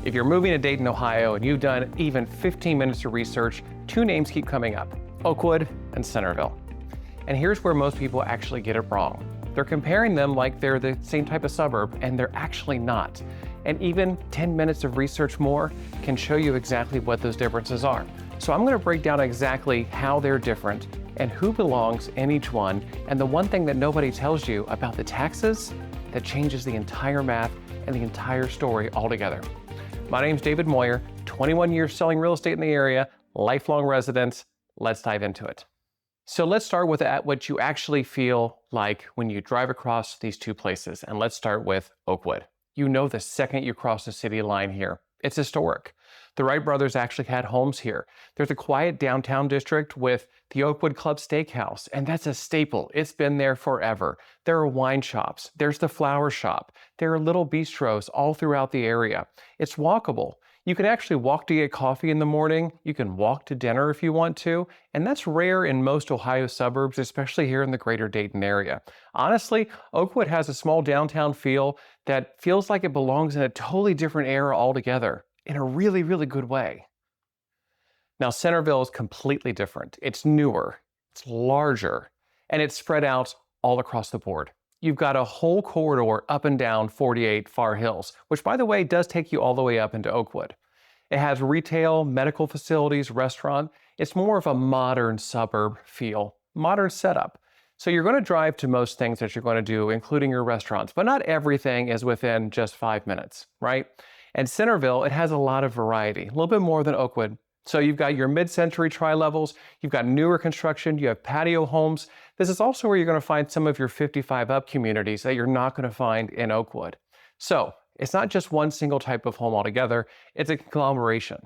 If you're moving to Dayton, Ohio, and you've done even 15 minutes of research, two names keep coming up: Oakwood and Centerville. And here's where most people actually get it wrong. They're comparing them like they're the same type of suburb, and they're actually not. And even 10 minutes of research more can show you exactly what those differences are. So I'm going to break down exactly how they're different and who belongs in each one, and the one thing that nobody tells you about the taxes that changes the entire math and the entire story altogether. My name's David Moyer, 21 years selling real estate in the area, lifelong resident. Let's dive into it. So let's start with what you actually feel like when you drive across these two places. And let's start with Oakwood. You know the second you cross the city line here. It's historic. The Wright brothers actually had homes here. There's a quiet downtown district with the Oakwood Club Steakhouse, and that's a staple. It's been there forever. There are wine shops. There's the flower shop. There are little bistros all throughout the area. It's walkable. You can actually walk to get coffee in the morning. You can walk to dinner if you want to, and that's rare in most Ohio suburbs, especially here in the Greater Dayton area. Honestly, Oakwood has a small downtown feel that feels like it belongs in a totally different era altogether, in a really, really good way. Now, Centerville is completely different. It's newer, it's larger, and it's spread out all across the board. You've got a whole corridor up and down 48 Far Hills, which, by the way, does take you all the way up into Oakwood. It has retail, medical facilities, restaurant. It's more of a modern suburb feel, modern setup. So you're going to drive to most things that you're going to do, including your restaurants, but not everything is within just 5 minutes, right? And Centerville, it has a lot of variety, a little bit more than Oakwood. So you've got your mid-century tri-levels, you've got newer construction, you have patio homes. This is also where you're going to find some of your 55 up communities that you're not going to find in Oakwood. So it's not just one single type of home altogether, it's a conglomeration.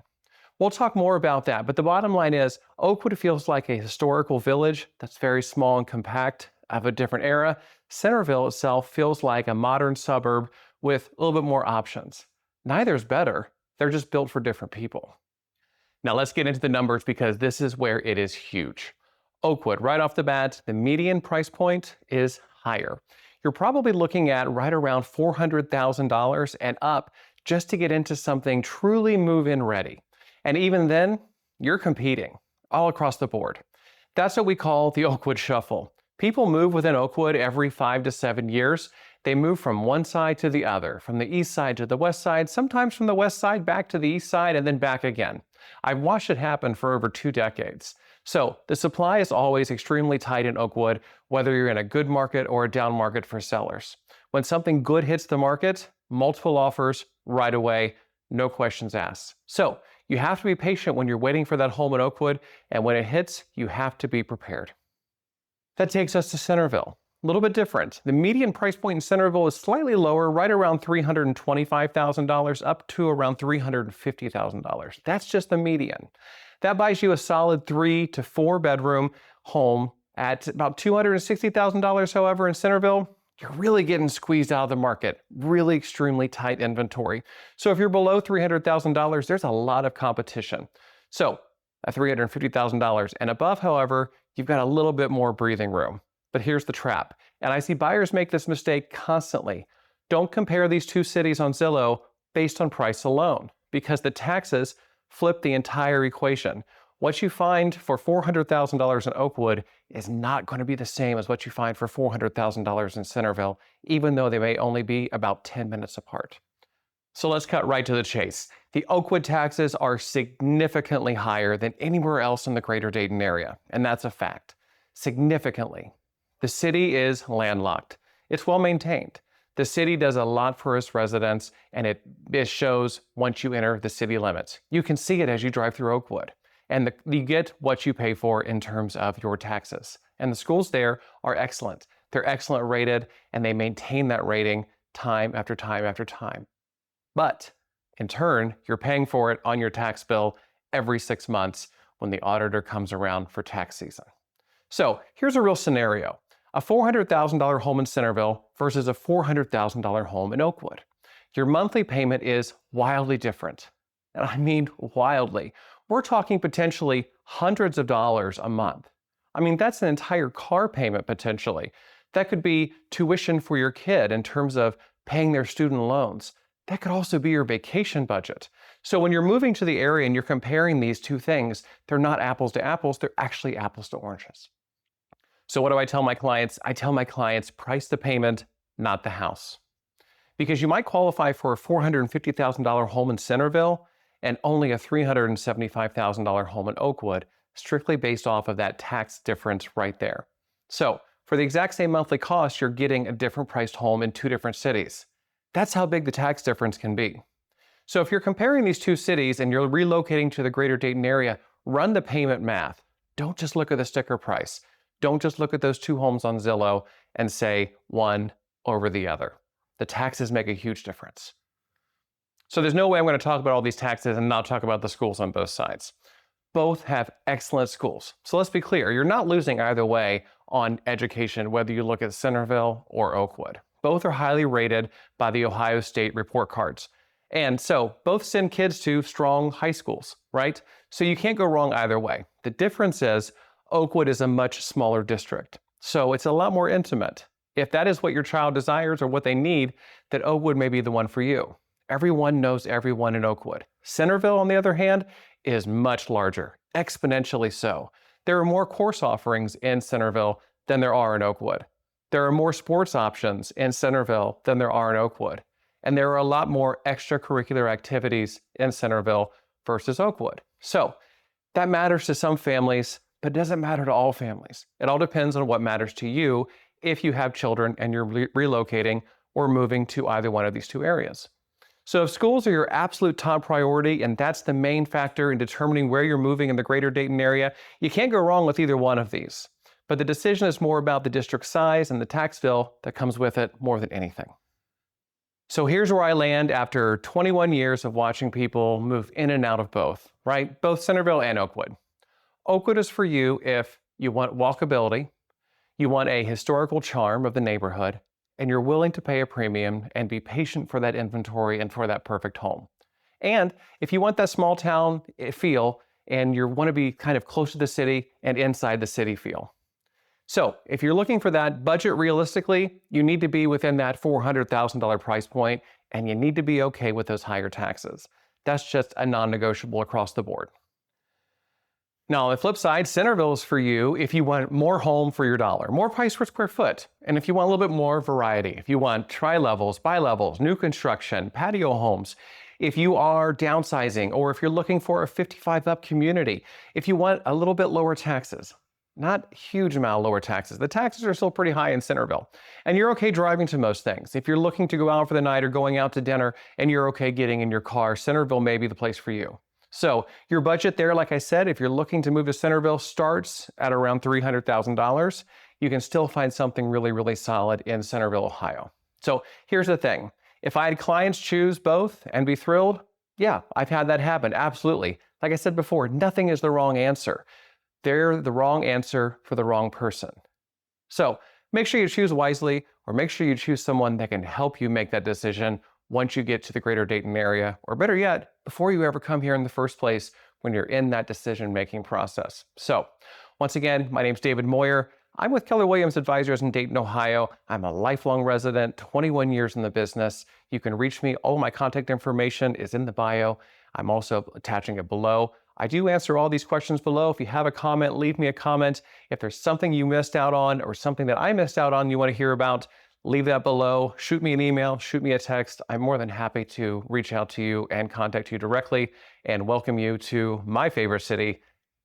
We'll talk more about that, but the bottom line is Oakwood feels like a historical village that's very small and compact of a different era. Centerville itself feels like a modern suburb with a little bit more options. Neither is better, they're just built for different people. Now let's get into the numbers because this is where it is huge. Oakwood, right off the bat, the median price point is higher. You're probably looking at right around $400,000 and up just to get into something truly move-in ready. And even then, you're competing all across the board. That's what we call the Oakwood Shuffle. People move within Oakwood every 5 to 7 years. They move from one side to the other, from the east side to the west side, sometimes from the west side back to the east side and then back again. I've watched it happen for over 2 decades. So the supply is always extremely tight in Oakwood, whether you're in a good market or a down market for sellers. When something good hits the market, multiple offers right away, no questions asked. So you have to be patient when you're waiting for that home in Oakwood, and when it hits, you have to be prepared. That takes us to Centerville. A little bit different. The median price point in Centerville is slightly lower, right around $325,000 up to around $350,000. That's just the median. That buys you a solid 3 to 4 bedroom home at about $260,000. However, in Centerville, you're really getting squeezed out of the market. Really extremely tight inventory. So if you're below $300,000, there's a lot of competition. So at $350,000 and above, however, you've got a little bit more breathing room. But here's the trap, and I see buyers make this mistake constantly. Don't compare these two cities on Zillow based on price alone, because the taxes flip the entire equation. What you find for $400,000 in Oakwood is not going to be the same as what you find for $400,000 in Centerville, even though they may only be about 10 minutes apart. So let's cut right to the chase. The Oakwood taxes are significantly higher than anywhere else in the Greater Dayton area, and that's a fact. Significantly. The city is landlocked. It's well maintained. The city does a lot for its residents, and it shows once you enter the city limits. You can see it as you drive through Oakwood, and you get what you pay for in terms of your taxes. And the schools there are excellent. They're excellent rated, and they maintain that rating time after time after time. But in turn, you're paying for it on your tax bill every 6 months when the auditor comes around for tax season. So here's a real scenario. A $400,000 home in Centerville versus a $400,000 home in Oakwood. Your monthly payment is wildly different. And I mean wildly. We're talking potentially hundreds of dollars a month. I mean, that's an entire car payment potentially. That could be tuition for your kid in terms of paying their student loans. that could also be your vacation budget. So when you're moving to the area and you're comparing these two things, they're not apples to apples, they're actually apples to oranges. So what do I tell my clients? I tell my clients, price the payment, not the house. Because you might qualify for a $450,000 home in Centerville and only a $375,000 home in Oakwood, strictly based off of that tax difference right there. So for the exact same monthly cost, you're getting a different priced home in two different cities. That's how big the tax difference can be. So if you're comparing these two cities and you're relocating to the Greater Dayton area, run the payment math. Don't just look at the sticker price. Don't just look at those two homes on Zillow and say one over the other. The taxes make a huge difference. So there's no way I'm going to talk about all these taxes and not talk about the schools on both sides. Both have excellent schools. So let's be clear, you're not losing either way on education, whether you look at Centerville or Oakwood. Both are highly rated by the Ohio State report cards. And so both send kids to strong high schools, right? So you can't go wrong either way. The difference is Oakwood is a much smaller district. So it's a lot more intimate. If that is what your child desires or what they need, then Oakwood may be the one for you. Everyone knows everyone in Oakwood. Centerville, on the other hand, is much larger, exponentially so. There are more course offerings in Centerville than there are in Oakwood. There are more sports options in Centerville than there are in Oakwood. And there are a lot more extracurricular activities in Centerville versus Oakwood. So that matters to some families, but doesn't matter to all families. It all depends on what matters to you if you have children and you're relocating or moving to either one of these two areas. So if schools are your absolute top priority and that's the main factor in determining where you're moving in the Greater Dayton area, you can't go wrong with either one of these. But the decision is more about the district size and the tax bill that comes with it more than anything. So here's where I land after 21 years of watching people move in and out of both, right? Both Centerville and Oakwood. Oakwood is for you if you want walkability, you want a historical charm of the neighborhood, and you're willing to pay a premium and be patient for that inventory and for that perfect home. And if you want that small town feel and you want to be kind of close to the city and inside the city feel. So if you're looking for that budget realistically, you need to be within that $400,000 price point and you need to be okay with those higher taxes. That's just a non-negotiable across the board. Now, on the flip side, Centerville is for you if you want more home for your dollar, more price per square foot, and if you want a little bit more variety, if you want tri-levels, bi-levels, new construction, patio homes, if you are downsizing, or if you're looking for a 55 up community, if you want a little bit lower taxes, not huge amount of lower taxes. The taxes are still pretty high in Centerville, and you're okay driving to most things. If you're looking to go out for the night or going out to dinner and you're okay getting in your car, Centerville may be the place for you. So your budget there, like I said, if you're looking to move to Centerville, starts at around $300,000. You can still find something really, really solid in Centerville, Ohio. So here's the thing. If I had clients choose both and be thrilled, yeah, I've had that happen, absolutely. Like I said before, nothing is the wrong answer. They're the wrong answer for the wrong person. So make sure you choose wisely, or make sure you choose someone that can help you make that decision once you get to the Greater Dayton area, or better yet, before you ever come here in the first place when you're in that decision-making process. So once again, my name's David Moyer. I'm with Keller Williams Advisors in Dayton, Ohio. I'm a lifelong resident, 21 years in the business. You can reach me. All my contact information is in the bio. I'm also attaching it below. I do answer all these questions below. If you have a comment, leave me a comment. If there's something you missed out on or something that I missed out on you want to hear about, leave that below. Shoot me an email, shoot me a text. I'm more than happy to reach out to you and contact you directly and welcome you to my favorite city,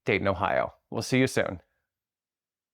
Dayton, Ohio. We'll see you soon.